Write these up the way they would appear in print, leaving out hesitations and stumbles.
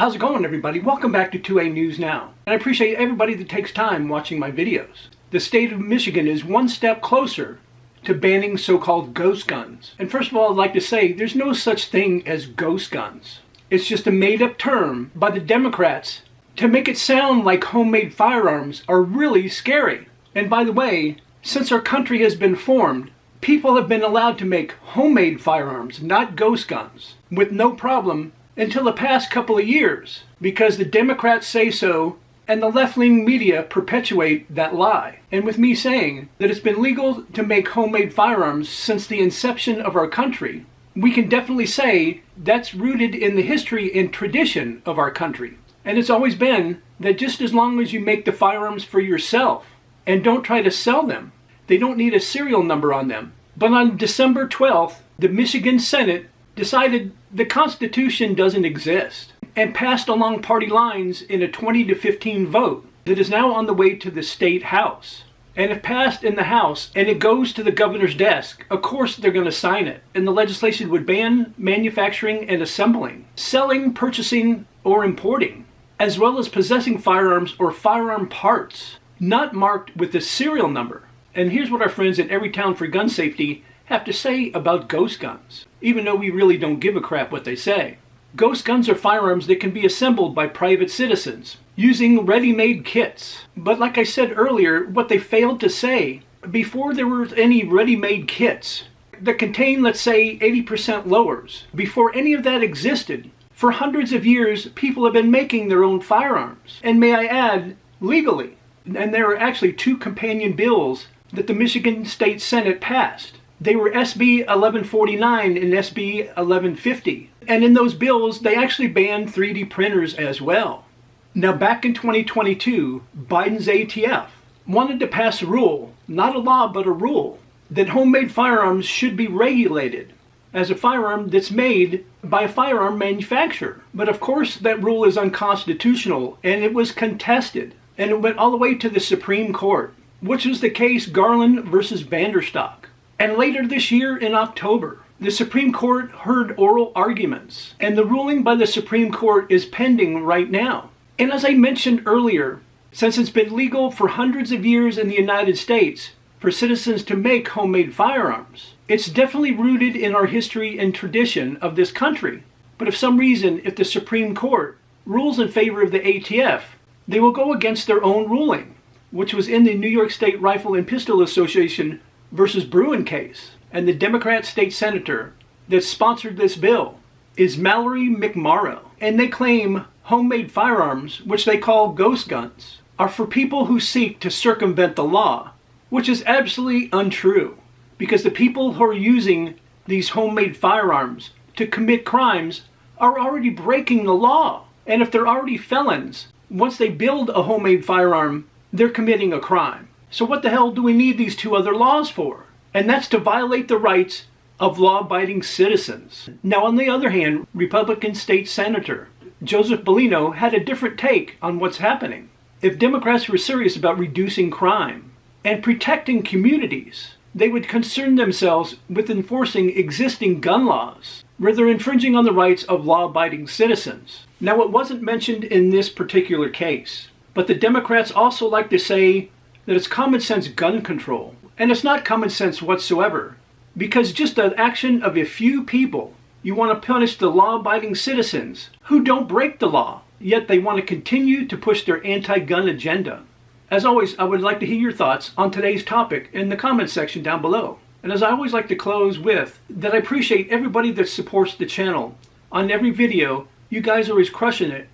How's it going, everybody? Welcome back to 2A News Now. And I appreciate everybody that takes time watching my videos. The state of Michigan is one step closer to banning so-called ghost guns. And first of all, I'd like to say there's no such thing as ghost guns. It's just a made-up term by the Democrats to make it sound like homemade firearms are really scary. And by the way, since our country has been formed, people have been allowed to make homemade firearms, not ghost guns, with no problem until the past couple of years, because the Democrats say so and the left-wing media perpetuate that lie. And with me saying that it's been legal to make homemade firearms since the inception of our country, we can definitely say that's rooted in the history and tradition of our country. And it's always been that just as long as you make the firearms for yourself and don't try to sell them, they don't need a serial number on them. But on December 12th, the Michigan Senate decided the Constitution doesn't exist and passed along party lines in a 20-15 vote that is now on the way to the state house. And if passed in the House and it goes to the governor's desk, of course they're going to sign it. And the legislation would ban manufacturing and assembling, selling, purchasing, or importing, as well as possessing firearms or firearm parts not marked with the serial number. And here's what our friends at Everytown for Gun Safety have to say about ghost guns, even though we really don't give a crap what they say. Ghost guns are firearms that can be assembled by private citizens using ready-made kits. But like I said earlier, what they failed to say, before there were any ready-made kits that contain, let's say, 80% lowers, before any of that existed, for hundreds of years, people have been making their own firearms. And may I add, legally. And there are actually two companion bills that the Michigan State Senate passed. They were SB 1149 and SB 1150. And in those bills, they actually banned 3D printers as well. Now back in 2022, Biden's ATF wanted to pass a rule, not a law but a rule, that homemade firearms should be regulated as a firearm that's made by a firearm manufacturer. But of course that rule is unconstitutional and it was contested. And it went all the way to the Supreme Court, which was the case Garland versus Vanderstock. And later this year in October, the Supreme Court heard oral arguments, and the ruling by the Supreme Court is pending right now. And as I mentioned earlier, since it's been legal for hundreds of years in the United States for citizens to make homemade firearms, it's definitely rooted in our history and tradition of this country. But if some reason, if the Supreme Court rules in favor of the ATF, they will go against their own ruling, which was in the New York State Rifle and Pistol Association versus Bruin case. And the Democrat state senator that sponsored this bill is Mallory McMorrow. And they claim homemade firearms, which they call ghost guns, are for people who seek to circumvent the law, which is absolutely untrue. Because the people who are using these homemade firearms to commit crimes are already breaking the law. And if they're already felons, once they build a homemade firearm, they're committing a crime. So what the hell do we need these two other laws for? And that's to violate the rights of law-abiding citizens. Now, on the other hand, Republican State Senator Joseph Bellino had a different take on what's happening. If Democrats were serious about reducing crime and protecting communities, they would concern themselves with enforcing existing gun laws, where they're infringing on the rights of law-abiding citizens. Now, it wasn't mentioned in this particular case, but the Democrats also like to say that it's common sense gun control. And it's not common sense whatsoever, because just the action of a few people, you want to punish the law-abiding citizens who don't break the law, yet they want to continue to push their anti-gun agenda. As always, I would like to hear your thoughts on today's topic in the comments section down below. And as I always like to close with, that I appreciate everybody that supports the channel. On every video, you guys are always crushing it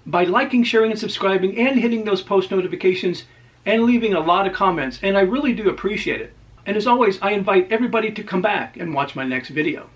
by liking, sharing, and subscribing, and hitting those post notifications, and leaving a lot of comments, and I really do appreciate it. And as always, I invite everybody to come back and watch my next video.